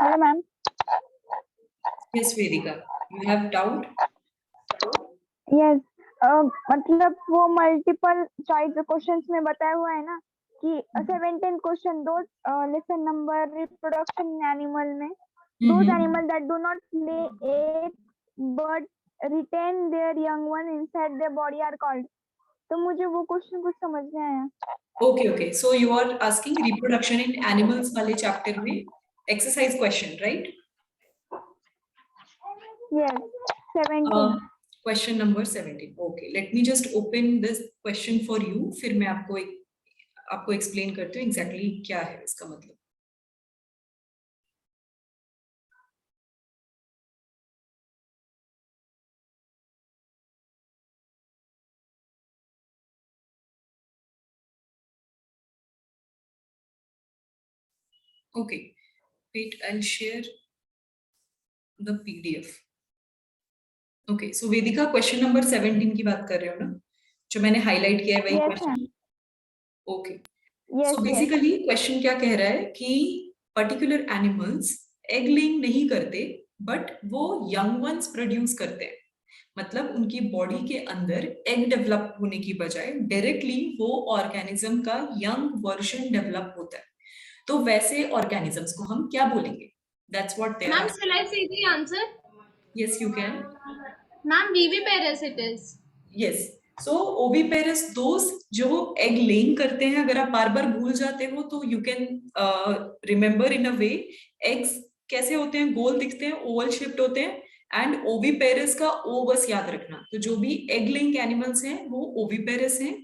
Hello ma'am. Yes, Vedika. You have doubt? Yes, मतलब वो multiple choice questions में बताया हुआ है ना कि 17 क्वेश्चन दो lesson number reproduction in animal में those animal that do not lay eggs but retain their young one inside their body are called. तो मुझे वो क्वेश्चन कुछ समझ नहीं आया। Okay. So you are asking reproduction in animals वाले chapter में exercise question, right? Yes, 17. Question number 17. Okay. Let me just open this question for you. फिर मैं आपको explain करती हूँ exactly क्या है इसका मतलब. Okay. Wait, I'll share the PDF. Okay. So Vedika, question number 17 की बात कर रहे हो ना? जो मैंने highlight किया है वही Yes, question. ma'am. Okay. Yes, So basically question क्या कह रहा है कि particular animals egg laying नहीं करते but वो young ones produce करते हैं. मतलब उनकी बॉडी के अंदर एग डेवलप होने की बजाय डायरेक्टली वो ऑर्गेनिज्म का यंग वर्जन डेवलप होता है. तो वैसे ऑर्गेनिजम्स को हम क्या बोलेंगे? That's what they are. Ma'am, shall I say the answer? Yes you can. Ma'am, viviparous it is. Yes. So oviparous those जो एग लेइंग करते हैं, अगर आप बार बार भूल जाते हो तो you can remember in a way. Eggs कैसे होते हैं? गोल दिखते हैं, ओवल शेप्ड होते हैं. एंड ओविपेरस का ओ बस याद रखना. तो जो भी एग लेइंग एनिमल्स हैं वो ओविपेरस हैं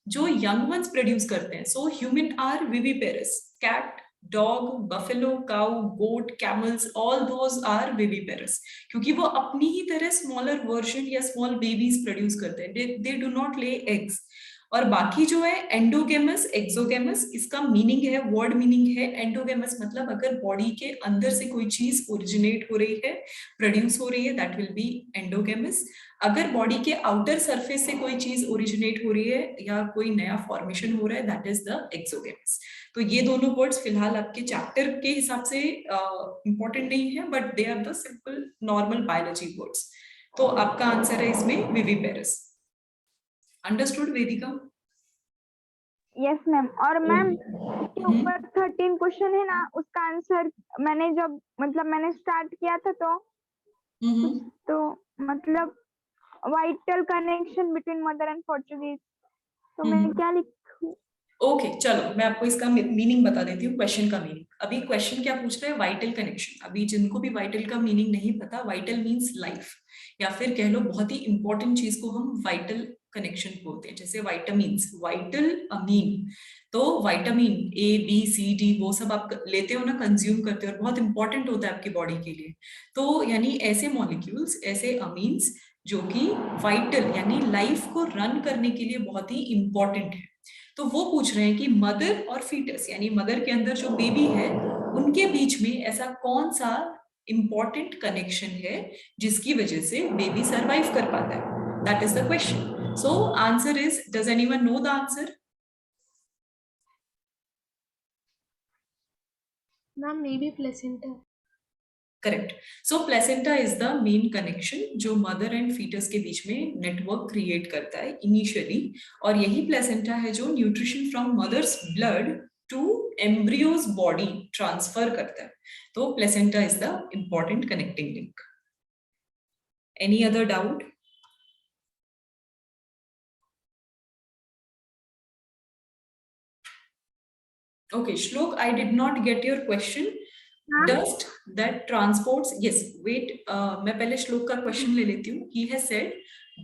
जो यंग वंस प्रोड्यूस करते हैं. So human are viviparous. Cat, dog, buffalo, cow, goat, camels, all those are viviparous क्योंकि वो अपनी ही तरह स्मॉलर वर्जन या स्मॉल बेबीज प्रोड्यूस करते हैं. They do not lay eggs. और बाकी जो है एंडोगेमस, एक्सोगेमस, इसका मीनिंग है, वर्ड मीनिंग है एंडोगेमस मतलब अगर बॉडी के अंदर से कोई चीज ओरिजिनेट हो रही है, प्रोड्यूस हो रही है, दैट विल बी एंडोगेमस. अगर बॉडी के आउटर सरफेस से कोई चीज ओरिजिनेट हो रही है या कोई नया फॉर्मेशन हो रहा है, दैट इज द एक्सोगेमस. तो ये दोनों वर्ड्स फिलहाल आपके चैप्टर के हिसाब से इंपॉर्टेंट नहीं है but they are the simple normal biology words. तो आपका आंसर है इसमें viviparous. Understood Vedika? Yes ma'am. और मैम के ऊपर 13 क्वेश्चन है ना, उसका आंसर मैंने जब मतलब मैंने स्टार्ट किया था तो मतलब vital connection between mother and Portuguese, तो मैं क्या लिखूं? ओके, चलो मैं आपको इसका मीनिंग बता देती हूँ, क्वेश्चन का मीनिंग. अभी क्वेश्चन क्या पूछ रहे हैं? Vital connection. अभी जिनको भी वाइटल का मीनिंग नहीं पता, वाइटल मीन्स लाइफ या फिर कह लो बहुत ही इंपॉर्टेंट चीज को हम वाइटल कनेक्शन बोलते हैं. जैसे वाइटामिन्स, वाइटल अमीन. तो vitamin A B C D वो सब आप लेते हो ना, कंज्यूम करते हो और बहुत इंपॉर्टेंट होता है आपकी बॉडी के लिए. तो यानी ऐसे मॉलिक्यूल्स, ऐसे अमीन्स जो कि वाइटल यानी लाइफ को रन करने के लिए बहुत ही इंपॉर्टेंट है. तो वो पूछ रहे हैं कि मदर और फीटस यानी मदर के अंदर जो बेबी है उनके बीच में ऐसा कौन सा इंपॉर्टेंट कनेक्शन है जिसकी वजह से बेबी सरवाइव कर पाता है. That is the question. So answer is, does anyone know the answer? Ma'am, maybe placenta. Correct. So placenta is the main connection जो मदर एंड फीटस के बीच में नेटवर्क क्रिएट करता है इनिशियली. और यही प्लेसेंटा है जो nutrition from mother's blood to embryo's body transfer करता है. तो placenta is the important connecting link. Any other doubt? Okay, Shlok, I did not get your question. Dust that transports, yes, wait, मैं पहले श्लोक का question ले लेती हूँ. He has said,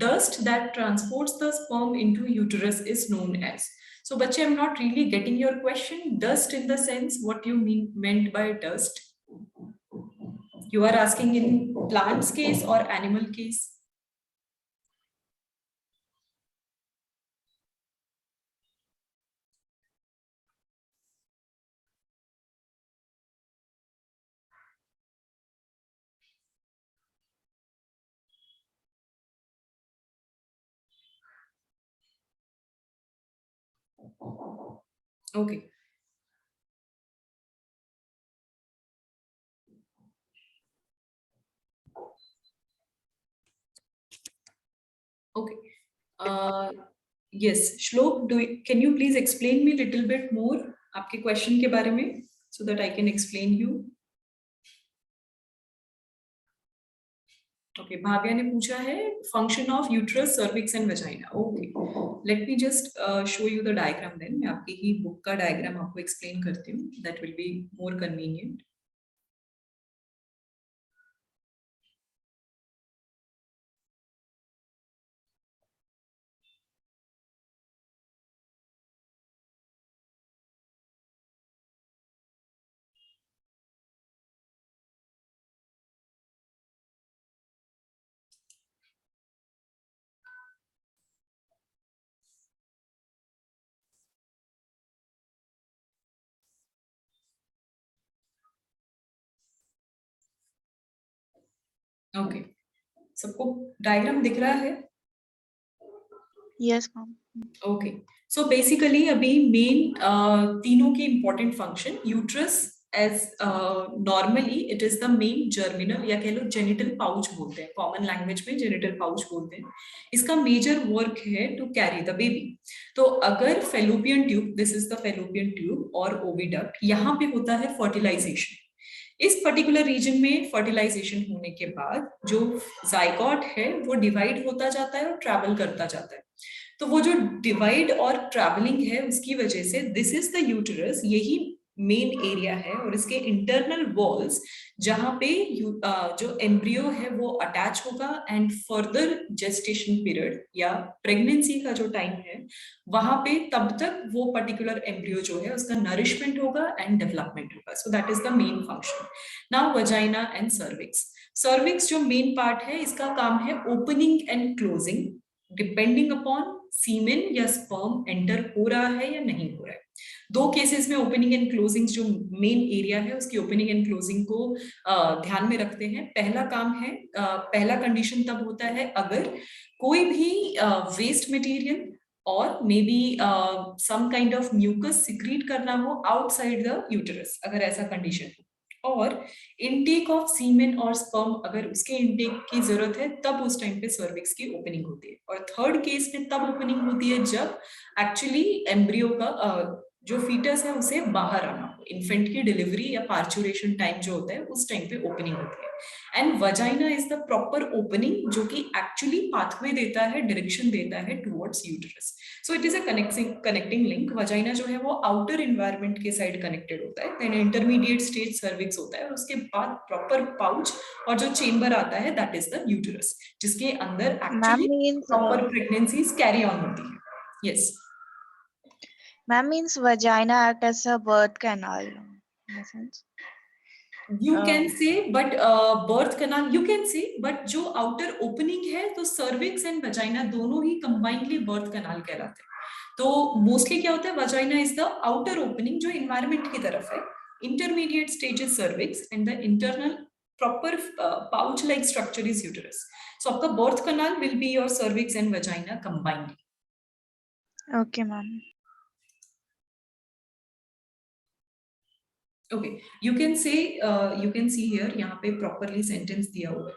dust that transports the sperm into uterus is known as. So, बच्चे, I'm not really getting your question. Dust in the sense, what you meant by dust? You are asking in plants case or animal case? Okay. Yes, Shlok, can you please explain me little bit more आपके question के बारे में so that I can explain you. Okay, Bhavya ने पूछा है function of uterus, cervix and vagina. Okay, let me just show you the diagram then. मैं आपकी ही book का diagram आपको explain करती हूँ. That will be more convenient. Okay, सबको diagram दिख रहा है? Yes, ma'am. Okay, so basically अभी main तीनों के important function uterus as normally it is the main germinal या कह लो genital pouch बोलते हैं, common language में genital pouch बोलते हैं. इसका major work है to carry the baby. तो अगर fallopian tube, this is the fallopian tube और oviduct, यहाँ पे होता है fertilization. इस पर्टिकुलर रीजन में फर्टिलाइजेशन होने के बाद जो जाइगोट है वो डिवाइड होता जाता है और ट्रैवल करता जाता है. तो वो जो डिवाइड और ट्रैवलिंग है उसकी वजह से दिस इज द यूटरस, यही मेन एरिया है और इसके इंटरनल वॉल्स जहां पे जो एम्ब्रियो है वो अटैच होगा एंड फर्दर जेस्टेशन पीरियड या प्रेगनेंसी का जो टाइम है वहां पे तब तक वो पर्टिकुलर एम्ब्रियो जो है उसका नरिशमेंट होगा एंड डेवलपमेंट होगा. So that is the main function. Now vagina and cervix. Cervix जो मेन पार्ट है इसका काम है opening and closing depending upon semen या स्पर्म एंटर हो रहा है या नहीं हो रहा है. दो केसेस में ओपनिंग एंड क्लोजिंग जो मेन एरिया है उसकी ओपनिंग एंड क्लोजिंग को ध्यान में रखते हैं. पहला काम है, पहला कंडीशन तब होता है अगर कोई भी वेस्ट मटेरियल और मे be some kind of mucus secrete करना हो आउटसाइड द यूटरस, अगर ऐसा कंडीशन हो, और इनटेक ऑफ सीमेन और स्पर्म अगर उसके इनटेक की जरूरत है तब उस टाइम पे सर्विक्स की ओपनिंग होती है. और थर्ड केस में तब ओपनिंग होती है जब एक्चुअली एम्ब्रियो का जो फीटस है उसे बाहर आना हो, इन्फेंट की डिलीवरी या पार्चुरेशन टाइम जो होता है उस टाइम पे ओपनिंग होती है. And vagina is the proper opening जो कि एक्चुअली पाथवे देता है, डायरेक्शन देता है towards uterus. So it is a connecting link. Vagina जो है वो आउटर एनवायरनमेंट के साइड कनेक्टेड होता है, देन इंटरमीडिएट स्टेज सर्विक्स होता है और उसके बाद प्रॉपर पाउच और जो चेंबर आता है दैट इज द यूटरस, जिसके अंदर Ma'am actually means proper pregnancies carry on होती है. Yes, ma'am means vagina act as a birth canal. In a sense. you can say, but birth canal you can say, but जो outer opening है तो cervix and vagina दोनों ही combinedly birth canal कहलाते हैं. तो mostly क्या होता है, vagina is the outer opening जो environment की तरफ है, intermediate stage is cervix and the internal proper pouch like structure is uterus. So आपका birth canal will be your cervix and vagina combined. Okay, ma'am. Okay, you can say you can see here यहाँ पे properly sentence दिया हुआ है.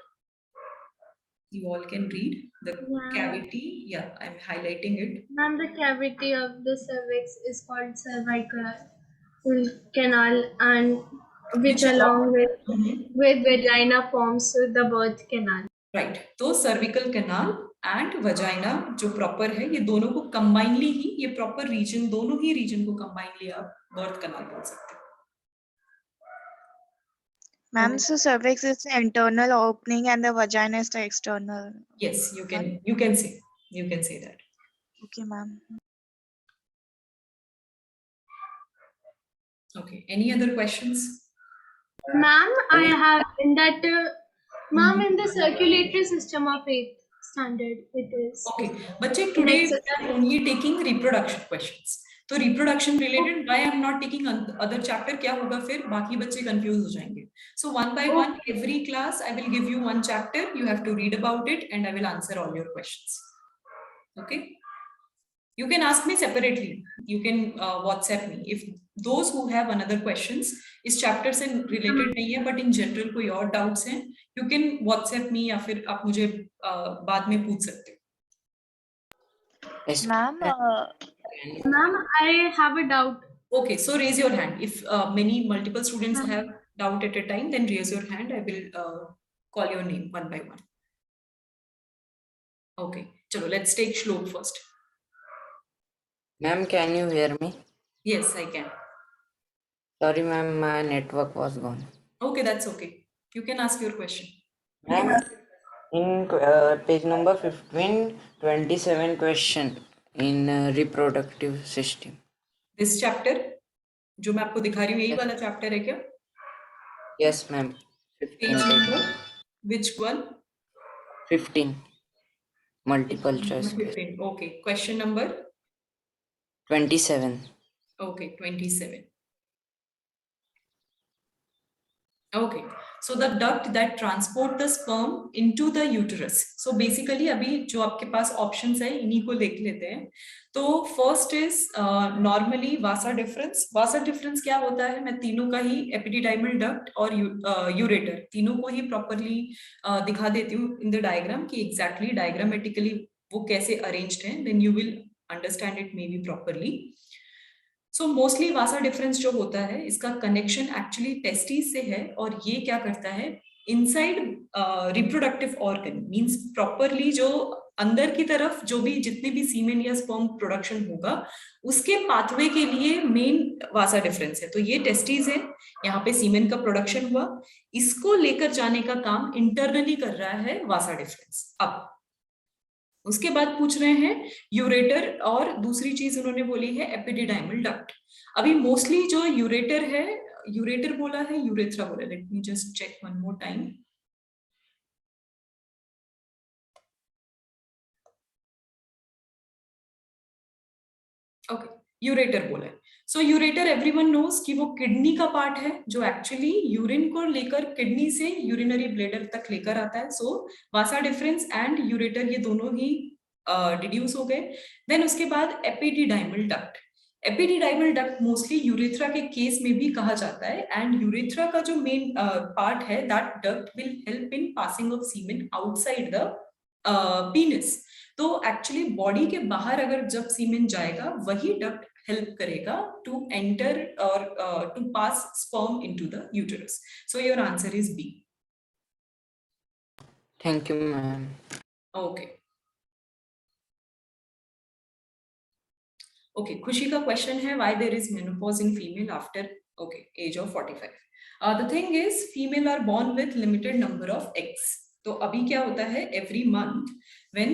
You all can read the cavity. Yeah, I'm highlighting it. Ma'am, the cavity of the cervix is called cervical canal, and which along with vagina forms the birth canal. Right. तो cervical canal and vagina जो proper है ये दोनों को combinedly ही ये proper region, दोनों ही region को combinedly आप birth canal बोल सकते हैं. Ma'am, so cervix is the internal opening and the vagina is the external. Yes, you can say that. Okay, ma'am. Okay, any other questions? Ma'am, I have in that, ma'am, in the circulatory system of 8th standard, it is. Okay, बच्चे today we Next. are only taking reproduction questions. तो reproduction related why I am not taking other chapter, क्या होगा फिर बाकी बच्चे confuse हो जाएंगे. So one by one every class I will give you one chapter, you have to read about it and I will answer all your questions. Okay, you can ask me separately, you can WhatsApp me if those who have another questions इस chapter से related नहीं है but in general कोई और doubts हैं you can WhatsApp me या फिर आप मुझे बाद में पूछ सकते हो. Yes, Ma'am, Ma'am, I have a doubt. Okay, so raise your hand. If multiple students have doubt at a time, then raise your hand. I will call your name one by one. Okay, chalo, let's take Shlok first. ma'am, can you hear me? Yes, I can. Sorry, ma'am, my network was gone. Okay, that's okay. You can ask your question. Ma'am, in page number 15, 27 question in reproductive system. This chapter, जो मैं आपको दिखा रही हूँ, यही Yes. वाला chapter है क्या? Yes, ma'am. 15 Page page. number, which one? 15. Multiple choice. 15. Okay, question number? 27. Okay, 27. Okay, so the duct that transport the sperm into the uterus. So basically अभी जो आपके पास options है इन्हीं को देख लेते हैं. तो first is normally vasa difference. Vasa difference क्या होता है? मैं तीनों का ही epididymal duct और ureter तीनों को ही properly दिखा देती हूँ in the diagram कि exactly diagrammatically वो कैसे arranged हैं. Then you will understand it maybe properly. So mostly Vasa difference जो होता है इसका कनेक्शन एक्चुअली टेस्टिस से है और ये क्या करता है inside reproductive organ means properly जो अंदर की तरफ जो भी जितने भी सीमेन या स्पर्म प्रोडक्शन होगा उसके पाथवे के लिए मेन वासा डिफरेंस है. तो ये टेस्टिस है, यहाँ पे सीमेन का प्रोडक्शन हुआ, इसको लेकर जाने का काम इंटरनली कर रहा है वासा डिफरेंस. अब उसके बाद पूछ रहे हैं यूरेटर और दूसरी चीज उन्होंने बोली है एपिडिडाइमल डक्ट. अभी मोस्टली जो यूरेटर है, यूरेटर बोला है यूरेथ्रा बोला, let me just check one more time. Okay, ureter बोला है. सो यूरेटर एवरीवन नोज कि वो किडनी का पार्ट है जो एक्चुअली यूरिन को लेकर किडनी से यूरिनरी ब्लेडर तक लेकर आता है. So vasa deferens and ureter ये दोनों ही डिड्यूस हो गए. देन उसके बाद epididymal duct. Epididymal duct mostly urethra के केस में भी कहा जाता है एंड यूरेथ्रा का जो मेन पार्ट है that duct will help in passing of semen outside the penis. तो एक्चुअली बॉडी के बाहर अगर जब सीमेन जाएगा वही डक्ट help करेगा to enter or to pass sperm into the uterus. So your answer is B. Thank you, ma'am. Okay. Okay, खुशी का question है why there is menopause in female after age of 45. The thing is female are born with limited number of eggs. तो अभी क्या होता है every month when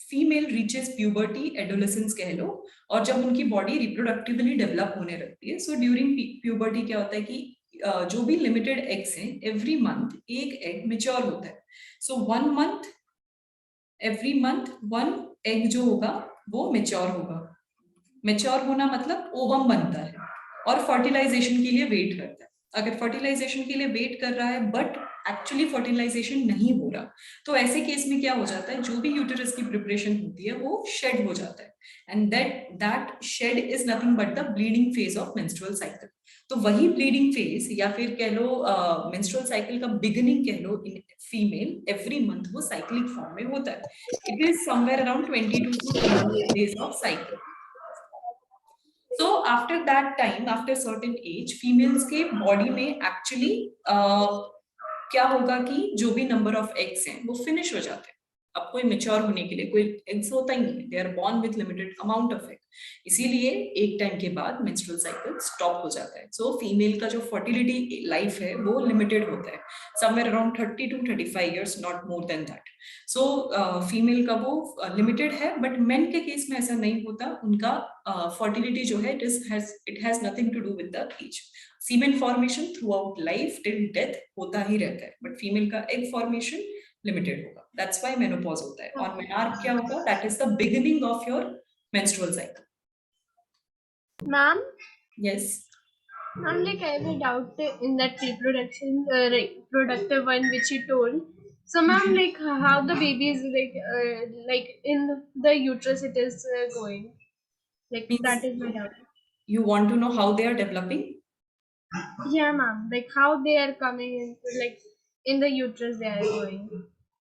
female reaches puberty adolescence कह लो और जब उनकी बॉडी रिप्रोडक्टिवली डेवलप होने लगती है. सो ड्यूरिंग प्यूबर्टी क्या होता है कि जो भी लिमिटेड एग्स हैं एवरी मंथ एक एग मैच्योर होता है. सो 1 month एवरी मंथ 1 एग जो होगा वो मैच्योर होगा. मैच्योर होना मतलब ओवम बनता है और फर्टिलाइजेशन के लिए वेट करता है. अगर फर्टिलाइजेशन के लिए वेट कर रहा है बट एक्चुअली फर्टिलाइजेशन नहीं हो रहा तो ऐसे केस में क्या हो जाता है जो भी यूटेरस की प्रिपरेशन होती है वो शेड हो जाता है and that shed is nothing but the bleeding phase of menstrual cycle. तो वही ब्लीडिंग फेज या फिर कह लो मेंस्ट्रुअल साइकिल का बिगिनिंग कह लो इन फीमेल एवरी मंथ वो साइक्लिक फॉर्म में होता है. It is somewhere around 22 to 28 days of cycle. So after that time, after certain age, females के body में actually क्या होगा कि जो भी नंबर ऑफ एग्स हैं वो फिनिश हो जाते हैं. अब कोई मेच्योर होने के लिए कोई एग्स होता ही नहीं, they are born with limited amount of egg. इसीलिए एक टाइम के बाद मेंस्ट्रुअल साइकिल स्टॉप हो जाता है. सो फीमेल का जो फर्टिलिटी लाइफ है वो लिमिटेड होता है, somewhere around 30 to 35 years, not more than that. So female का वो लिमिटेड है बट मेन के केस में ऐसा नहीं होता. उनका फर्टिलिटी जो है it has nothing to do with the age. Semen formation throughout life till death होता ही रहता है बट फीमेल का एग फॉर्मेशन लिमिटेड होगा. दैट्स व्हाई मेनोपॉज होता है. और मेनार्क क्या होगा? That is the beginning of your menstrual cycle. Ma'am, yes. I'm like I have a doubt in that reproductive one which you told. So, ma'am, like how the baby is like in the uterus it is going. Like Means- that is my doubt. You want to know how they are developing? Yeah, ma'am. Like how they are coming into like in the uterus they are going.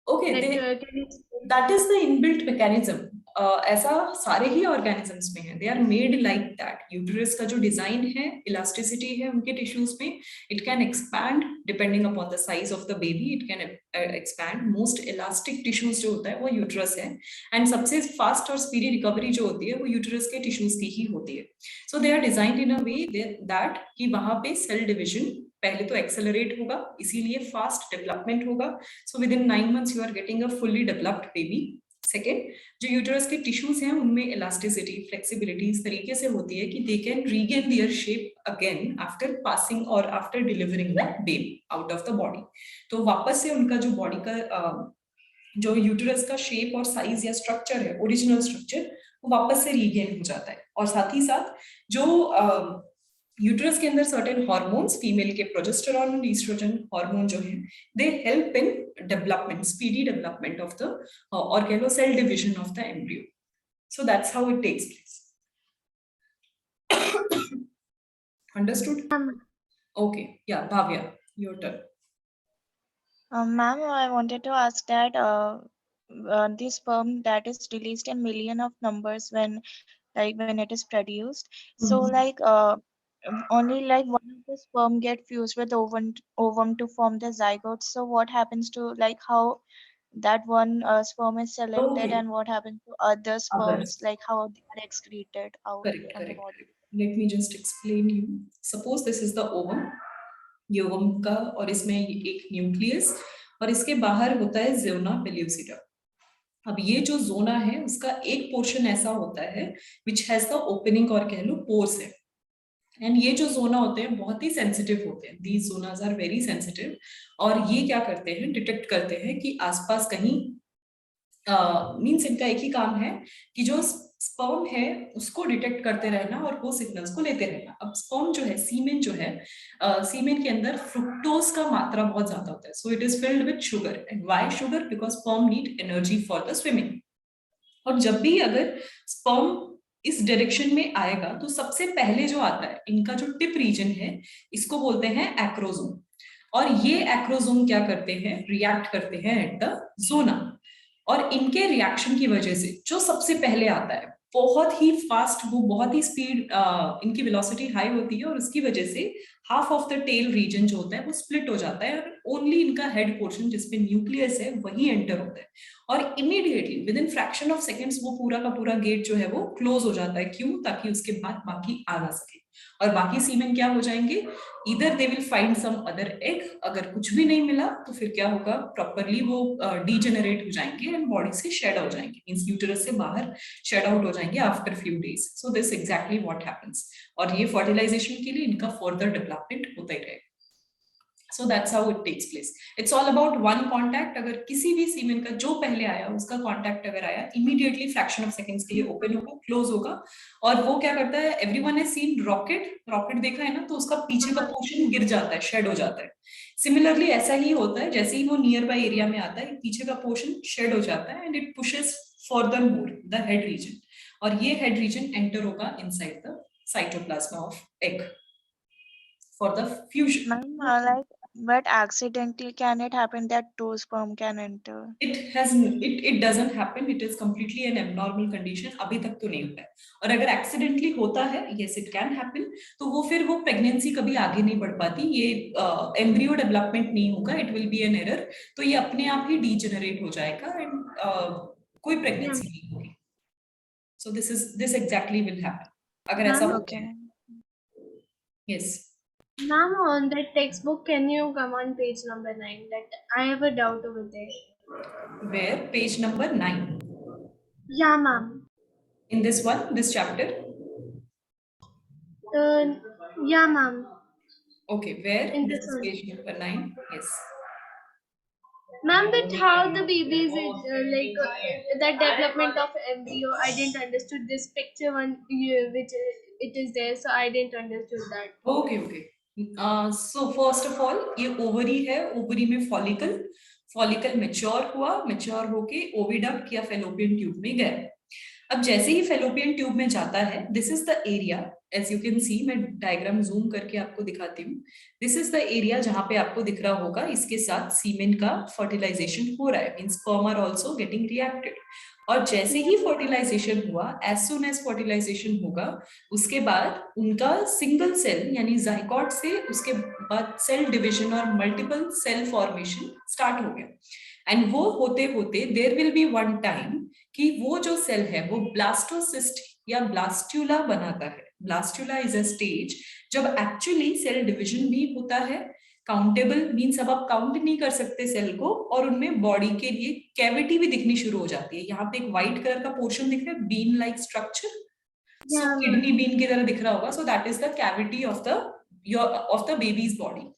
Okay, Like they can you explain? that is the inbuilt mechanism. ऐसा सारे ही organisms में है, they are made like that. Uterus का जो design है, elasticity है उनके tissues में, it can expand depending upon the size of the baby, it can expand. Most elastic tissues जो होता है वो यूटेरस है, एंड सबसे फास्ट और स्पीडी रिकवरी जो होती है वो यूटेरस के टिश्यूज की ही होती है। So they are designed in a way that कि वहां पे सेल डिविजन पहले तो एक्सेलरेट होगा, इसीलिए फास्ट डेवलपमेंट होगा। So within 9 months you are getting a fully developed baby. Second, जो यूटेरस के टिश्यूज हैं उनमें इलास्टिसिटी, फ्लेक्सिबिलिटी इस तरीके से होती है कि they can regain their shape again after passing और after delivering the baby out of the body. तो वापस से उनका जो बॉडी का जो यूटेरस का शेप और साइज या स्ट्रक्चर है, ओरिजिनल स्ट्रक्चर, वो वापस से रीगेन हो जाता है। और साथ ही साथ जो यूटेरस के अंदर सर्टेन हार्मोन्स, फीमेल के प्रोजेस्टेरॉन और ईस्ट्रोजन हार्मोन जो है, they help in development, speedy development of the और कह लो cell division of the embryo. So that's how it takes place. Understood? Okay, या Bhavya, your turn. Ma'am, I wanted to ask that the sperm that is released in million of numbers when it is produced. So only like one of the sperm get fused with ovum to form the zygote. So what happens to like how that one sperm is selected Okay. and what happens to other sperms, like how they are excreted out Correct, from the correct. body? Let me just explain you. Suppose this is the ovum, ये ovum का, और इसमें एक nucleus, और इसके बाहर होता है जोना पेल्यूसिडा। अब ये जो जोना है उसका एक पोर्शन ऐसा होता है विच हैज द ओपनिंग और कह लो पोर्स है, एंड ये जो जोना होते हैं बहुत ही सेंसिटिव होते हैं, these zones are very sensitive. और ये क्या करते हैं, डिटेक्ट करते हैं कि आसपास कहीं मीन्स इनका एक ही काम है कि जो स्पर्म है उसको डिटेक्ट करते रहना और वो सिग्नल्स को लेते रहना। अब स्पर्म जो है, सीमेन जो है, सीमेन के अंदर फ्रुक्टोज का मात्रा बहुत ज्यादा होता है, so it is filled with sugar. And why sugar? Because sperm need energy for the swimming. और जब भी अगर स्पर्म इस डायरेक्शन में आएगा तो सबसे पहले जो आता है, इनका जो टिप रीजन है, इसको बोलते हैं एक्रोजोम। और ये एक्रोजोम क्या करते हैं, रिएक्ट करते हैं एट द जोना। और इनके रिएक्शन की वजह से जो सबसे पहले आता है बहुत ही फास्ट, वो बहुत ही स्पीड, इनकी वेलोसिटी हाई होती है, और उसकी वजह से half of the tail region जो होता है वो स्प्लिट हो जाता है, और ओनली इनका हेड पोर्शन जिसपे न्यूक्लियस है वही एंटर होता है। और immediately with in fraction of seconds वो पूरा का पूरा गेट जो है वो क्लोज हो जाता है। क्यों? ताकि उसके बाद बाकी आ ना सके। और बाकी सीमेन क्या हो जाएंगे, इधर they will find some other egg, अगर कुछ भी नहीं मिला तो फिर क्या होगा, प्रॉपरली वो डीजेनरेट हो जाएंगे एंड बॉडी से शेड हो जाएंगे, मींस यूटेरस से बाहर शेड आउट हो जाएंगे after few days. So this exactly what happens. और ये फर्टिलाइजेशन के लिए इनका फर्दर डेवलपमेंट होता ही रहेगा। So that's how it takes place. It's all about one contact. अगर किसी भी सीमेन का जो पहले आया उसका कांटेक्ट अगर आया, इमीडिएटली फ्रैक्शन ऑफ सेकंड्स के लिए ओपन होगा, क्लोज होगा। और वो क्या करता है, everyone has seen rocket, rocket देखा है ना, तो उसका पीछे का पोर्शन गिर जाता है, शेड हो जाता है। सिमिलरली ऐसा ही होता है, जैसे ही वो नियर बाय एरिया में आता है, पीछे का पोर्शन शेड हो जाता है and it pushes further more the head region. और ये हेड रीजन एंटर होगा inside the cytoplasm of egg for the fusion. Ma'am, but accidentally can it happen that two sperm can enter? It doesn't happen. It is completely an abnormal condition. अभी तक तो नहीं होता है। और अगर accidentally होता है, yes it can happen, तो वो फिर वो प्रेगनेंसी कभी आगे नहीं बढ़ पाती, ये एम्ब्रियो डेवलपमेंट नहीं होगा, it will be an error, तो ये अपने आप ही डीजेनरेट हो जाएगा एंड कोई प्रेगनेंसी नहीं होगी। So this exactly will happen अगर ऐसा होता है। Yes Ma'am, on that textbook, can you come on page number 9? That I have a doubt over there. Where? Page number 9. Yeah, ma'am. In this one, this chapter? Yeah, ma'am. Okay, where? In This this is one. page number 9. Yes. Ma'am, but how the babies that development of embryo? I didn't understood this picture one which it is there, so I didn't understood that. Okay. So first of all, ये ovary है, ovary में follicle mature हुआ, mature होके oviduct या fallopian tube में गया। अब जैसे ही फेलोपियन ट्यूब में जाता है, this is the area, as you can see, मैं डायग्राम जूम करके आपको दिखाती हूँ। दिस इज द एरिया जहां पे आपको दिख रहा होगा इसके साथ सीमेन का फर्टिलाइजेशन हो रहा है, means sperm are also getting reacted. और जैसे ही फर्टिलाइजेशन हुआ, एज सून एज फर्टिलाइजेशन होगा, उसके बाद उनका सिंगल सेल यानी जाइगोट से उसके बाद सेल डिविजन और मल्टीपल सेल फॉर्मेशन स्टार्ट हो गया। एंड वो होते होते there will be one time कि वो जो सेल है वो ब्लास्टोसिस्ट या ब्लास्ट्यूला बनाता है। ब्लास्ट्यूला इज अ स्टेज जब एक्चुअली सेल डिवीजन भी होता है, काउंटेबल मींस अब आप काउंट नहीं कर सकते सेल को, और उनमें बॉडी के लिए कैविटी भी दिखनी शुरू हो जाती है। यहाँ पे एक व्हाइट कलर का पोर्शन दिख रहा है, bean like structure, so kidney bean की तरह दिख रहा होगा, so that is the cavity of the baby's body.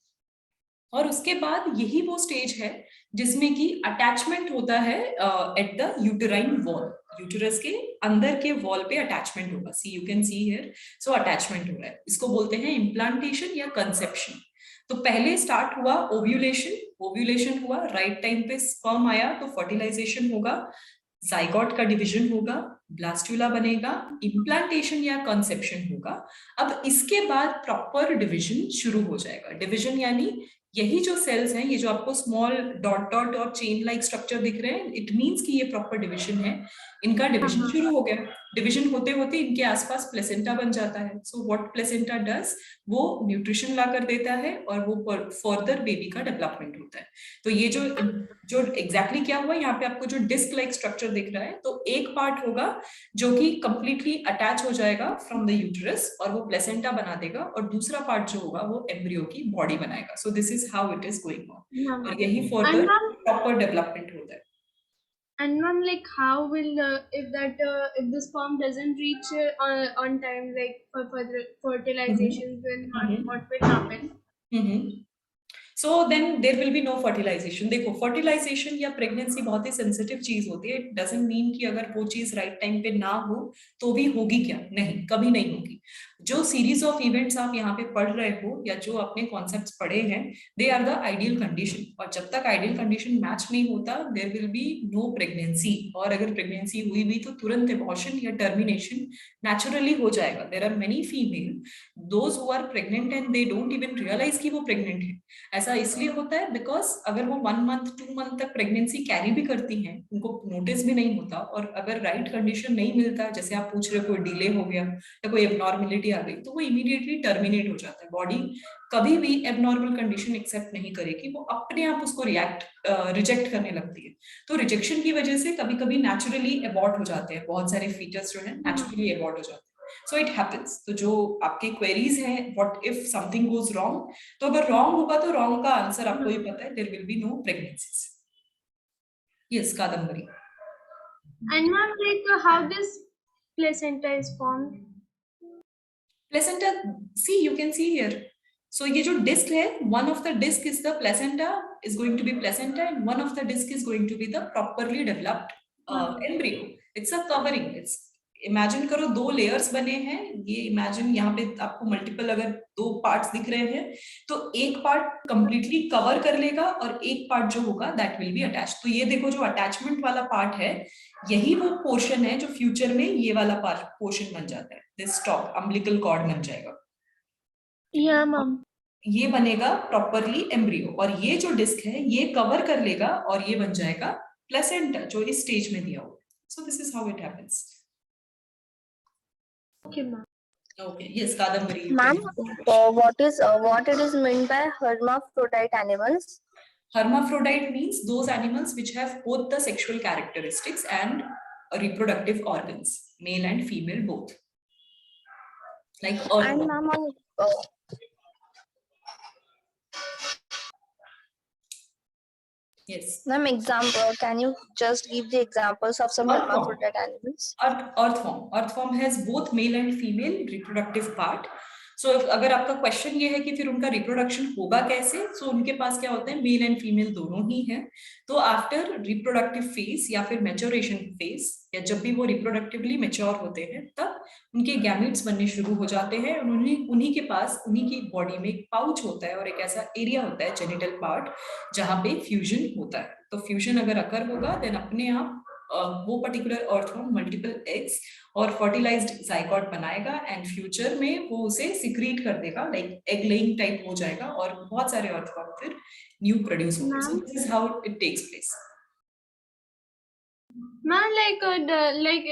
और उसके बाद यही वो स्टेज है जिसमें कि अटैचमेंट होता है at the uterine wall, uterus के अंदर के वॉल पे अटैचमेंट होगा। See you can see here, so attachment हो रहा है, इसको बोलते हैं इम्प्लांटेशन या कंसेप्शन। तो पहले स्टार्ट हुआ ओव्यूलेशन, ओव्यूलेशन हुआ, राइट टाइम पे स्पर्म आया तो फर्टिलाइजेशन होगा, जाइगोट का डिवीजन होगा, ब्लास्टुला बनेगा, इम्प्लांटेशन या कंसेप्शन होगा। अब इसके बाद प्रॉपर डिवीजन शुरू हो जाएगा। डिवीजन यानी यही जो सेल्स हैं, ये जो आपको स्मॉल डॉट डॉट और चेन लाइक स्ट्रक्चर दिख रहे हैं, इट मींस कि ये प्रॉपर डिवीजन है, इनका डिवीजन शुरू हो गया। डिवीजन होते होते इनके आसपास प्लेसेंटा बन जाता है। सो व्हाट प्लेसेंटा डज, वो न्यूट्रिशन ला कर देता है और वो फर्दर बेबी का डेवलपमेंट होता है। तो ये जो एग्जैक्टली क्या हुआ, यहाँ पे आपको जो डिस्क लाइक स्ट्रक्चर दिख रहा है, तो एक पार्ट होगा जो कि कंप्लीटली अटैच हो जाएगा फ्रॉम द यूटेरस और वो प्लेसेंटा बना देगा, और दूसरा पार्ट जो होगा वो एम्ब्रियो की बॉडी बनाएगा। सो this is how it is going on, और यही फर्दर प्रॉपर डेवलपमेंट होता है। And ma'am, like how will if the sperm doesn't reach on time, like for further fertilization, then what will happen? So then there will be no fertilization. देखो, fertilization या pregnancy बहुत ही sensitive चीज होती है। It doesn't mean कि अगर वो चीज राइट टाइम पे ना हो तो भी होगी क्या, नहीं, कभी नहीं होगी। जो सीरीज ऑफ इवेंट्स आप यहाँ पे पढ़ रहे हो या जो आपने कॉन्सेप्ट्स पढ़े हैं, they are the ideal condition, और जब तक आइडियल कंडीशन मैच नहीं होता there will be no pregnancy. और अगर प्रेगनेंसी हुई भी तो तुरंत एबॉर्शन या टर्मिनेशन नेचुरली हो जाएगा। There are many female those who are pregnant and they don't even realize कि वो प्रेग्नेंट है। ऐसा इसलिए होता है बिकॉज अगर वो 1 मंथ 2 मंथ तक प्रेगनेंसी कैरी भी करती हैं, उनको नोटिस भी नहीं होता, और अगर राइट कंडीशन नहीं मिलता, जैसे आप पूछ रहे हो कोई डिले हो गया या कोई एबनॉर्मेलिटी आ गई, तो वो इमीडिएटली टर्मिनेट हो जाता है। बॉडी कभी भी एबनॉर्मल कंडीशन एक्सेप्ट नहीं करेगी, वो अपने आप उसको रिजेक्ट करने लगती है। तो रिजेक्शन की वजह से कभी कभी नेचुरली एबॉर्ट हो जाते हैं, बहुत सारे फीचर्स जो है नेचुरली एबॉर्ट हो जाते हैं। So it happens. तो जो आपके क्वेरीज हैं, what if something goes wrong, तो अगर रॉन्ग होगा तो रॉन्ग का आंसर आपको ही पता है, there will be no pregnancies. Yes Kadambari. And ma'am, like how this placenta is formed? Placenta, see you can see here, so ये जो डिस्क है, one of the disc is the placenta, is going to be placenta, and one of the disc is going to be the properly developed embryo. It's a covering. It's imagine करो 2 layers बने हैं, ये imagine यहाँ पे आपको multiple अगर 2 parts दिख रहे हैं, तो एक पार्ट कंप्लीटली कवर कर लेगा और एक पार्ट जो होगा दैट विल बी अटैच। तो ये देखो, जो अटैचमेंट वाला पार्ट है, यही वो पोर्शन है जो फ्यूचर में ये वाला पोर्शन बन जाता है, दिस टॉप अम्बिलिकल कॉर्ड बन जाएगा। Yeah, ma'am. ये बनेगा प्रॉपरली एम्ब्रियो, और ये जो डिस्क है ये कवर कर लेगा और ये बन जाएगा प्लेसेंटा, जो इस स्टेज में दिया हुआ है। सो this is how it happens. Okay, ma'am. Okay, yes, Kadambari. Ma'am, what it is meant by hermaphrodite animals? Hermaphrodite means those animals which have both the sexual characteristics and reproductive organs, male and female both. Like And ma'am, yes. ma'am, example. Can you just give the examples of some hermaphrodite animals? Earthworm has both male and female reproductive part. So अगर आपका question ये है कि फिर उनका reproduction होगा कैसे, सो उनके पास क्या होता है, मेल एंड फीमेल दोनों ही है। तो आफ्टर रिप्रोडक्टिव फेज या फिर मैच्योरेशन फेज, या जब भी वो रिप्रोडक्टिवली मैच्योर होते हैं, तब उनके गैमेट्स बनने शुरू हो जाते हैं। उन्हीं के पास, उन्हीं की बॉडी में एक पाउच होता है और एक ऐसा एरिया होता है, जेनिटल पार्ट, जहाँ पे फ्यूजन होता है। तो फ्यूजन अगर अकर होगा देन अपने आप वो पर्टिकुलर अर्थवर्म मल्टीपल एग्स और फर्टिलाइज्ड जाइगोट बनाएगा एंड फ्यूचर में वो उसे सिक्रीट कर देगा, लाइक एग लेइंग टाइप हो जाएगा और बहुत सारे अर्थवर्म फिर न्यू प्रोड्यूस होंगे. So this is how it takes place. Ma'am, like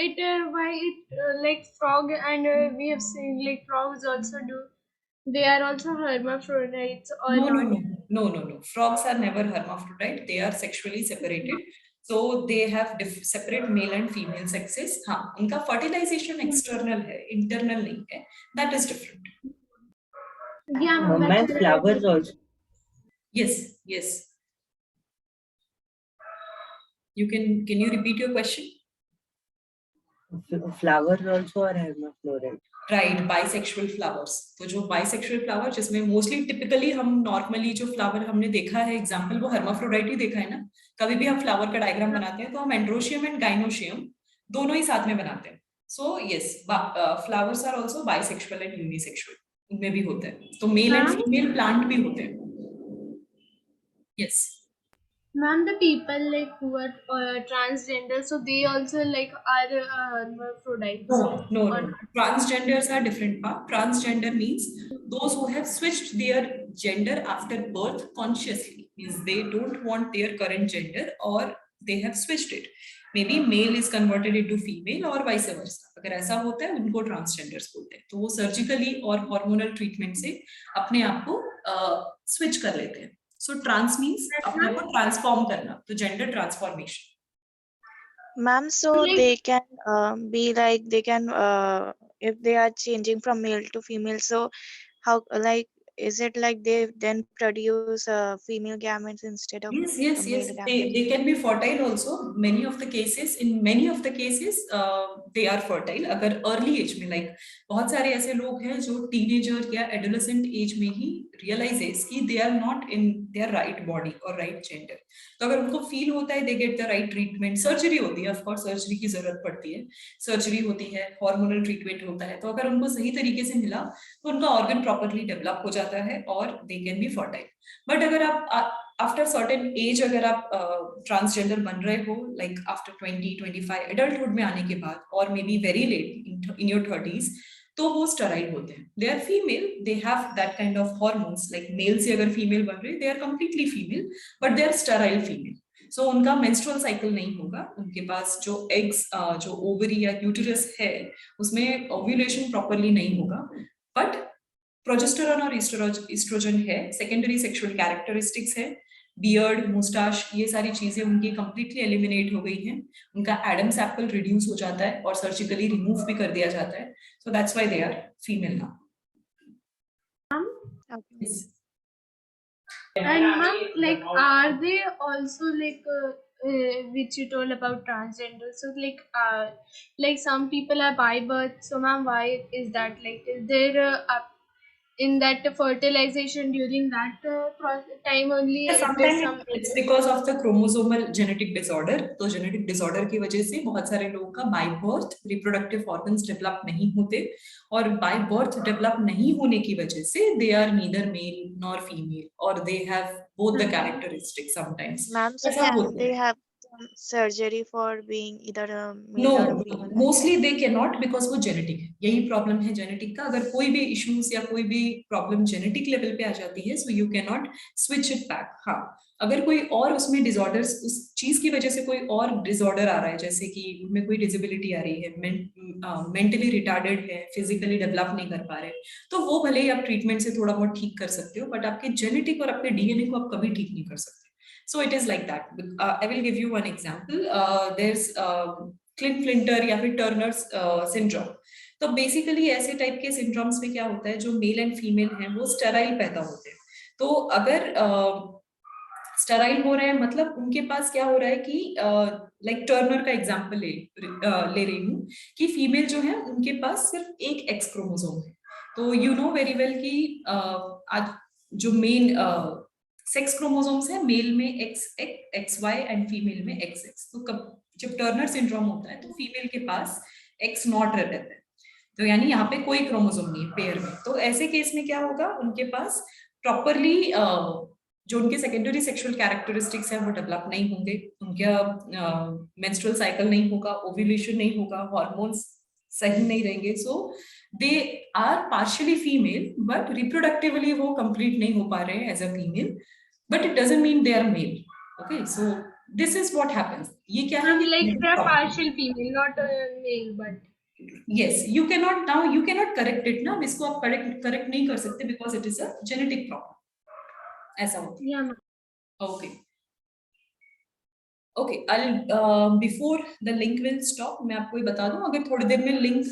it, why it, like frog, and we have seen like frogs also do. They are also hermaphrodites or not? No. Frogs are never hermaphrodite. They are sexually separated. So they have separate male and female sexes. हाँ, उनका fertilization external है, internal नहीं है. That is different. Yeah, ma'am. Ma'am, flowers also. Yes. Can you repeat your question? Flowers also are hermaphrodite. Right, bisexual flowers. तो जो bisexual flower जिसमें mostly typically हम normally जो फ्लावर हमने देखा है एग्जांपल वो hermaphrodite ही देखा है ना. कभी भी हम फ्लावर का डायग्राम बनाते हैं तो हम एंड्रोशियम एंड गाइनोशियम दोनों ही साथ में बनाते हैं. So yes, flowers are also bisexual and unisexual, उनमें भी होते हैं. तो मेल एंड फीमेल प्लांट भी होते हैं. Yes. Ma'am, the people like who are transgender, so they also like are hermaphrodites. No. Transgenders are different part. Transgender means those who have switched their gender after birth consciously. Means they don't want their current gender or they have switched it. Maybe male is converted into female or vice versa. अगर ऐसा होता है उनको transgenders बोलते हैं. तो वो surgically और hormonal treatment से अपने आप को switch कर लेते हैं. So trans means अपने को transform करना. तो gender transformation. Ma'am, so they can be like they can if they are changing from male to female. So how like is it like they then produce female gametes instead of Yes. male gametes? They can be fertile also. In many of the cases, they are fertile. अगर early age में like बहुत सारे ऐसे लोग हैं जो teenager या adolescent age में ही realizes कि they are not in their right body or right gender. तो अगर उनको feel होता है they get the right treatment. Surgery होती है, of course surgery की जरूरत पड़ती है. Surgery होती है, hormonal treatment होता है. तो अगर उनको सही तरीके से मिला तो उनका organ properly develop हो जाता है और they can be fertile. But अगर आप आफ्टर सर्टेन एज अगर आप ट्रांसजेंडर बन रहे हो लाइक आफ्टर 20-25 एडल्टहुड में आने के बाद और may be very late in your 30s, तो वो स्टेराइल होते हैं. They are female, they have that kind of hormones. Like male से अगर फीमेल बन रहे, they are completely female but they are sterile female. So उनका मेंस्ट्रुअल साइकिल नहीं होगा. उनके पास जो एग्स जो ओवरी या यूटेरस है उसमें ओव्यूलेशन प्रॉपरली नहीं होगा. बट प्रोजेस्टेरॉन और एस्ट्रोजन है, सेकेंडरी सेक्सुअल कैरेक्टरिस्टिक्स है, बियर्ड, मुस्टाश, ये सारी चीजें उनकी कंप्लीटली एलिमिनेट हो गई हैं. उनका एडम्स एप्पल रिड्यूस हो जाता है और सर्जिकली रिमूव भी कर दिया जाता है. So that's why they are female now. And ma'am, like are they also like which you told about transgender? So like some people are by birth. So ma'am, why is that? Like is there in that fertilization during that time only? Sometimes it's because of the chromosomal genetic disorder. तो genetic disorder की वजह से बहुत सारे लोगों का by birth reproductive organs develop नहीं होते और by birth develop नहीं होने की वजह से they are neither male nor female or they have both the characteristics sometimes. Ma'am, so can they have some surgery for being either a male or a female? Mostly they cannot because वो genetic है. यही problem है genetic का. अगर कोई भी issues या कोई भी प्रॉब्लम जेनेटिक लेवल पे आ जाती है, so you cannot switch it back. हाँ, अगर कोई और उसमें डिसऑर्डर्स, उस चीज की वजह से कोई और डिसऑर्डर आ रहा है, जैसे कि उनमें कोई डिसेबिलिटी आ रही है, मेंटली रिटार्डेड है, फिजिकली डेवलप नहीं कर पा रहे, तो वो भले ही आप ट्रीटमेंट से थोड़ा बहुत ठीक कर सकते हो, बट आपके जेनेटिक और आपके डीएनए को आप कभी ठीक नहीं कर सकते. So it is like that. I will give you one example. There's Klinefelter या फिर Turner's syndrome. तो बेसिकली ऐसे टाइप के सिंड्रोम्स में क्या होता है, जो मेल एंड फीमेल हैं वो स्टेराइल पैदा होते हैं. तो अगर स्टेराइल हो रहे हैं मतलब उनके पास क्या हो रहा है कि लाइक टर्नर का एग्जांपल ले रही हूँ कि फीमेल जो है उनके पास सिर्फ एक एक्स क्रोमोसोम है. तो यू नो वेरी वेल कि आज जो मेन सेक्स क्रोमोसोम्स है, मेल में XY एंड फीमेल में XX. तो जब टर्नर सिंड्रोम होता है तो फीमेल के पास X नॉट रहता है, तो यानी यहाँ पे कोई क्रोमोसोम नहीं है पेयर में. तो ऐसे केस में क्या होगा, उनके पास प्रॉपरली जो उनके सेकेंडरी सेक्सुअल कैरेक्टरिस्टिक्स हैं वो डेवलप नहीं होंगे, उनका मेंस्ट्रुअल साइकिल नहीं होगा, ओव्यूलेशन नहीं होगा, हार्मोन्स सही नहीं रहेंगे, so they are partially female but reproductively वो कंप्लीट नहीं हो पा रहे हैं as a female, but it doesn't mean they are male. Okay, so this is what happens. ये क्या है? Like they are partial female, not male, but yes, you cannot correct it ना, इसको आप correct नहीं कर सकते because it is a genetic problem. ऐसा होता है. yeah, ma'am. Okay. Okay, I'll before the link will stop, मैं आपको ये बता दूं, अगर थोड़ी देर में link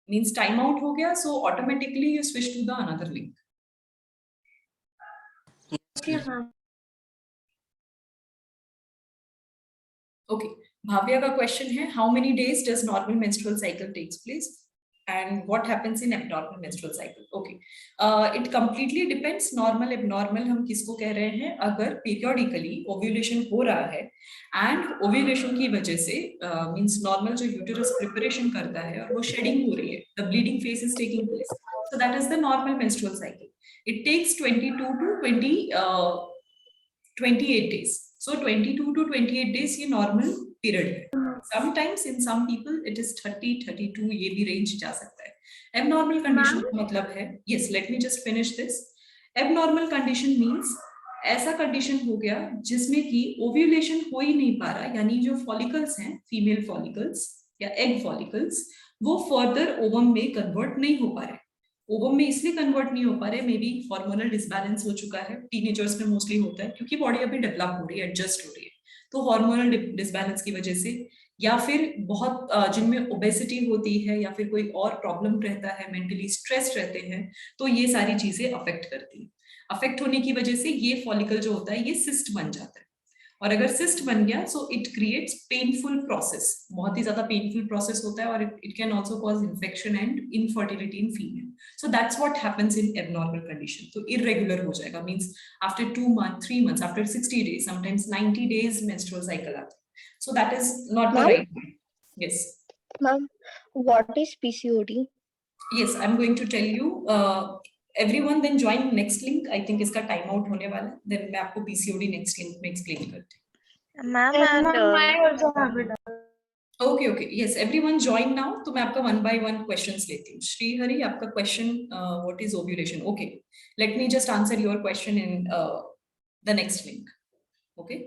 means time out हो गया, so automatically you switch to the another link. Okay, ma'am. Okay, Bhavya का question है, how many days does normal menstrual cycle takes place and what happens in abnormal menstrual cycle? Okay, it completely depends. Normal abnormal हम किसको कह रहे हैं? अगर periodically ovulation हो रहा है and ovulation की वजह से means normal जो uterus preparation करता है और वो shedding हो रही है, the bleeding phase is taking place, so that is the normal menstrual cycle. It takes 22 to 28 days. So 22 to 28 days ये normal period है. Sometimes in some people it is 30, 32, ये भी range जा सकता है. Abnormal condition का मतलब है, yes, let me just finish this. Abnormal condition means ऐसा condition हो गया जिसमें कि ovulation हो ही नहीं पा रहा, यानी जो follicles हैं, female follicles या egg follicles, वो further ovum में convert नहीं हो पा रहे. ओवम में इसलिए कन्वर्ट नहीं हो पा रहे, मे बी हार्मोनल डिसबैलेंस हो चुका है, टीनेजर्स में मोस्टली होता है क्योंकि बॉडी अभी डेवलप हो रही है, एडजस्ट हो रही है, तो हार्मोनल डिसबैलेंस की वजह से, या फिर बहुत जिनमें ओबेसिटी होती है या फिर कोई और प्रॉब्लम रहता है, मेंटली स्ट्रेस रहते हैं, तो ये सारी चीजें अफेक्ट करती है. अफेक्ट होने की वजह से ये फॉलिकल जो होता है ये सिस्ट बन जाता है, और अगर सिस्ट बन गया so it creates painful process, बहुत ही ज्यादा पेनफुल प्रोसेस होता है, और it can also cause infection and infertility in female. So that's what happens in abnormal condition. तो इरेगुलर हो जाएगा, means after 2 months 3 months, after 60 days, sometimes 90 days menstrual cycle आता है. सो that is not the right. Yes Ma'am, what is PCOD? yes, I'm going to tell you. Everyone then join next link. I think इसका time out होने वाला है, then मैं आपको PCOD next link में explain करती हूँ. Ma'am, And and ma'am, I also have it. Okay, yes, everyone join now. तो मैं आपका one by one questions लेती हूँ. श्रीहरि, आपका question, what is ovulation? Okay, let me just answer your question in the next link. Okay.